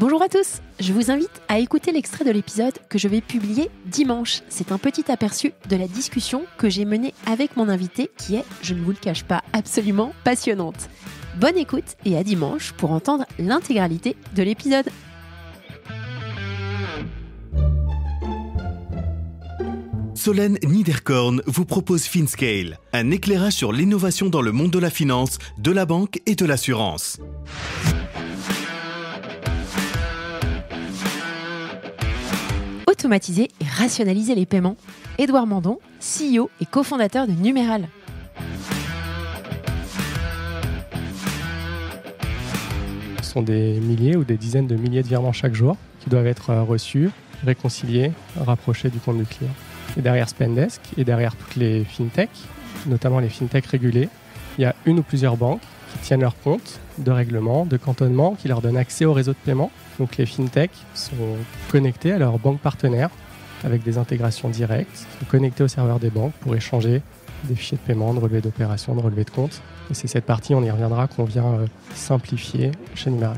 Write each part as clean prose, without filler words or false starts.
Bonjour à tous, je vous invite à écouter l'extrait de l'épisode que je vais publier dimanche. C'est un petit aperçu de la discussion que j'ai menée avec mon invité qui est, je ne vous le cache pas, absolument passionnante. Bonne écoute et à dimanche pour entendre l'intégralité de l'épisode. Solène Niederkorn vous propose FinScale, un éclairage sur l'innovation dans le monde de la finance, de la banque et de l'assurance. Automatiser et rationaliser les paiements. Édouard Mandon, CEO et cofondateur de Numéral. Ce sont des milliers ou des dizaines de milliers de virements chaque jour qui doivent être reçus, réconciliés, rapprochés du compte du client. Et derrière Spendesk et derrière toutes les fintechs, notamment les fintechs régulées, il y a une ou plusieurs banques qui tiennent leur compte de règlement, de cantonnement, qui leur donnent accès au réseau de paiement. Donc les fintechs sont connectés à leurs banques partenaires avec des intégrations directes, sont connectés au serveur des banques pour échanger des fichiers de paiement, de relevés d'opérations, de relevés de comptes. Et c'est cette partie, on y reviendra, qu'on vient simplifier chez Numéral.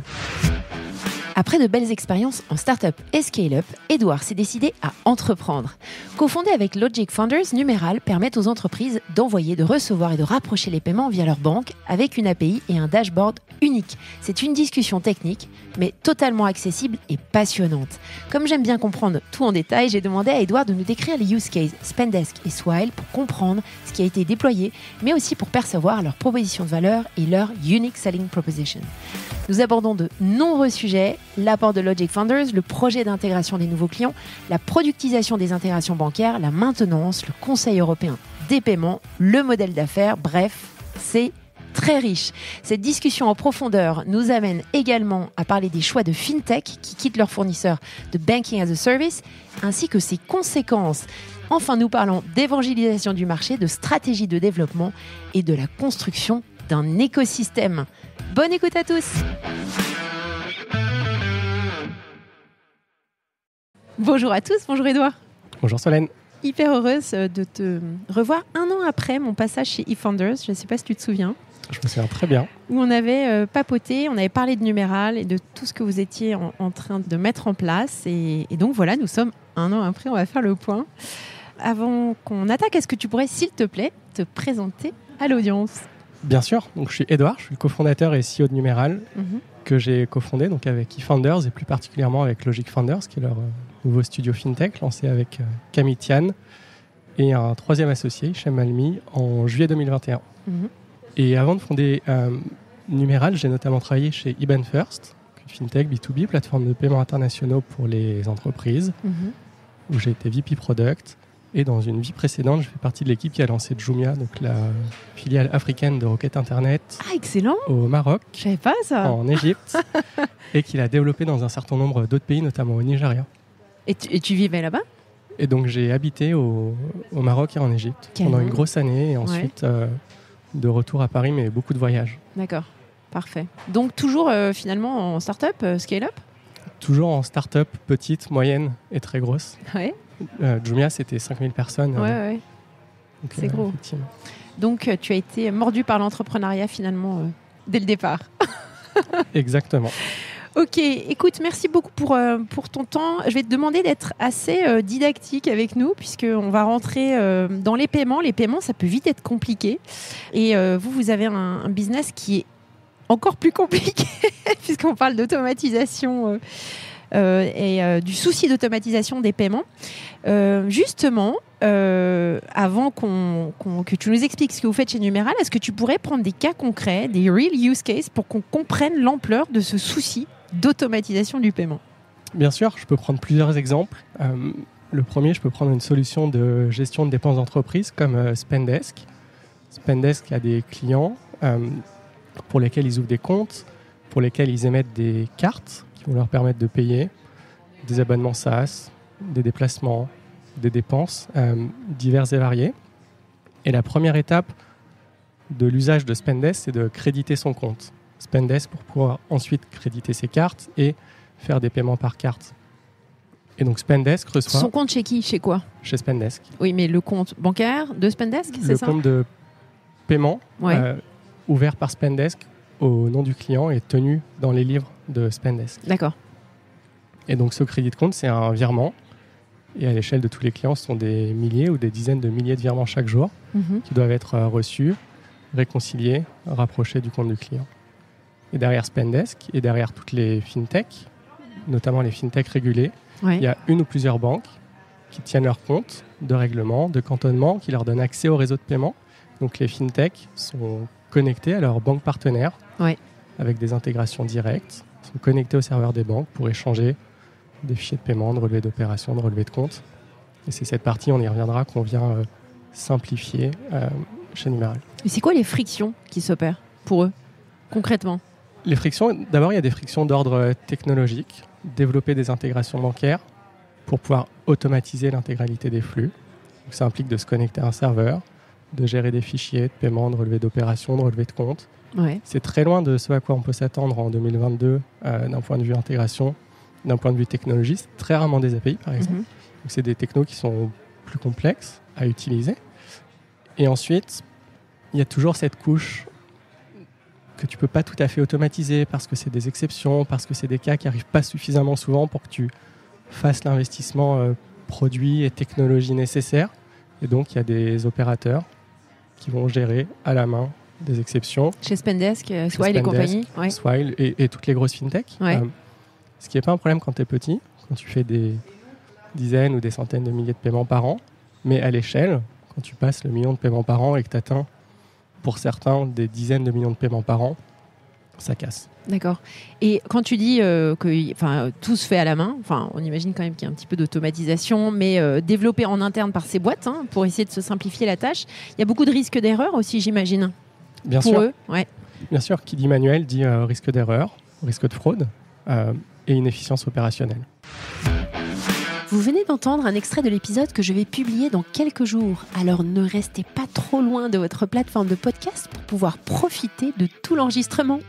Après de belles expériences en start-up et scale-up, Édouard s'est décidé à entreprendre. Cofondé avec Logic Founders, Numéral permet aux entreprises d'envoyer, de recevoir et de rapprocher les paiements via leur banque avec une API et un dashboard unique. C'est une discussion technique, mais totalement accessible et passionnante. Comme j'aime bien comprendre tout en détail, j'ai demandé à Édouard de nous décrire les use cases Spendesk et Swile pour comprendre ce qui a été déployé, mais aussi pour percevoir leur proposition de valeur et leur unique selling proposition. Nous abordons de nombreux sujets, l'apport de Logic Founders, le projet d'intégration des nouveaux clients, la productisation des intégrations bancaires, la maintenance, le Conseil européen des paiements, le modèle d'affaires, bref, c'est très riche. Cette discussion en profondeur nous amène également à parler des choix de fintech qui quittent leurs fournisseurs de banking as a service, ainsi que ses conséquences. Enfin, nous parlons d'évangélisation du marché, de stratégie de développement et de la construction d'un écosystème. Bonne écoute à tous. Bonjour à tous, bonjour Édouard. Bonjour Solène. Hyper heureuse de te revoir un an après mon passage chez eFounders. Je ne sais pas si tu te souviens. Je me souviens très bien. Où on avait papoté, on avait parlé de Numéral et de tout ce que vous étiez en train de mettre en place. Et donc voilà, nous sommes un an après, on va faire le point. Avant qu'on attaque, est-ce que tu pourrais, s'il te plaît, te présenter à l'audience ? Bien sûr, donc je suis Édouard, je suis le cofondateur et CEO de Numéral, que j'ai cofondé donc avec eFounders et plus particulièrement avec Logic Founders, qui est leur nouveau studio fintech lancé avec Camille Tian et un troisième associé, Hichem Malmi, en juillet 2021. Et avant de fonder Numéral, j'ai notamment travaillé chez IBAN First, une fintech B2B, plateforme de paiement internationaux pour les entreprises, où j'ai été VP Product. Et dans une vie précédente, je fais partie de l'équipe qui a lancé Jumia, donc la filiale africaine de Rocket Internet. Ah, excellent! Au Maroc. Je savais pas ça. En Égypte. Et qui l'a développé dans un certain nombre d'autres pays, notamment au Nigeria. Et tu vivais là-bas? Et donc j'ai habité au Maroc et en Égypte pendant une grosse année. Et ensuite, de retour à Paris, mais beaucoup de voyages. D'accord, parfait. Donc toujours finalement en start-up, scale-up? Toujours en start-up, petite, moyenne et très grosse. Ouais. Jumia, c'était 5000 personnes. Ouais. Donc, c'est gros. Donc, tu as été mordu par l'entrepreneuriat finalement dès le départ. Exactement. Ok, écoute, merci beaucoup pour ton temps. Je vais te demander d'être assez didactique avec nous, puisqu'on va rentrer dans les paiements. Les paiements, ça peut vite être compliqué. Et vous avez un business qui est encore plus compliqué, puisqu'on parle d'automatisation et du souci d'automatisation des paiements. Justement, avant que tu nous expliques ce que vous faites chez Numéral, est-ce que tu pourrais prendre des cas concrets, des real use cases, pour qu'on comprenne l'ampleur de ce souci d'automatisation du paiement? Bien sûr, je peux prendre plusieurs exemples. Le premier, je peux prendre une solution de gestion de dépenses d'entreprise comme Spendesk. Spendesk a des clients pour lesquels ils ouvrent des comptes, pour lesquels ils émettent des cartes qui vont leur permettre de payer des abonnements SaaS, des déplacements, des dépenses diverses et variées. Et la première étape de l'usage de Spendesk, c'est de créditer son compte. Spendesk pour pouvoir ensuite créditer ses cartes et faire des paiements par carte. Et donc Spendesk reçoit... Son compte chez qui? Chez quoi? Chez Spendesk. Oui, mais le compte bancaire de Spendesk, c'est ça? Le compte de paiement ouvert par Spendesk au nom du client est tenu dans les livres de Spendesk. D'accord. Et donc ce crédit de compte, c'est un virement. Et à l'échelle de tous les clients, ce sont des milliers ou des dizaines de milliers de virements chaque jour qui doivent être reçus, réconciliés, rapprochés du compte du client. Et derrière Spendesk et derrière toutes les fintechs, notamment les fintechs régulées, il y a une ou plusieurs banques qui tiennent leur compte de règlement, de cantonnement, qui leur donnent accès au réseau de paiement. Donc les fintechs sont connectés à leurs banques partenaires avec des intégrations directes, sont connectés au serveur des banques pour échanger des fichiers de paiement, de relevés d'opérations, de relevés de comptes. Et c'est cette partie, on y reviendra, qu'on vient simplifier chez Numéral. Et c'est quoi les frictions qui s'opèrent pour eux, concrètement ? Les frictions, d'abord, il y a des frictions d'ordre technologique, développer des intégrations bancaires pour pouvoir automatiser l'intégralité des flux. Donc, ça implique de se connecter à un serveur, de gérer des fichiers de paiement, de relevés d'opérations, de relevés de comptes. C'est très loin de ce à quoi on peut s'attendre en 2022 d'un point de vue intégration, d'un point de vue technologie. C'est très rarement des API, par exemple. Donc, c'est des technos qui sont plus complexes à utiliser. Et ensuite, il y a toujours cette couche que tu ne peux pas tout à fait automatiser parce que c'est des exceptions, parce que c'est des cas qui n'arrivent pas suffisamment souvent pour que tu fasses l'investissement produit et technologie nécessaire. Et donc, il y a des opérateurs qui vont gérer à la main des exceptions. Chez Spendesk, Swile et compagnie. Swile et toutes les grosses fintechs. Ce qui n'est pas un problème quand tu es petit, quand tu fais des dizaines ou des centaines de milliers de paiements par an. Mais à l'échelle, quand tu passes le million de paiements par an et que tu atteins, pour certains, des dizaines de millions de paiements par an, ça casse. D'accord. Et quand tu dis que tout se fait à la main, on imagine quand même qu'il y a un petit peu d'automatisation, mais développé en interne par ces boîtes pour essayer de se simplifier la tâche. Il y a beaucoup de risques d'erreur aussi, j'imagine. Bien pour sûr. Eux. Bien sûr, qui dit manuel dit risque d'erreur, risque de fraude et inefficience opérationnelle. Vous venez d'entendre un extrait de l'épisode que je vais publier dans quelques jours. Alors ne restez pas trop loin de votre plateforme de podcast pour pouvoir profiter de tout l'enregistrement.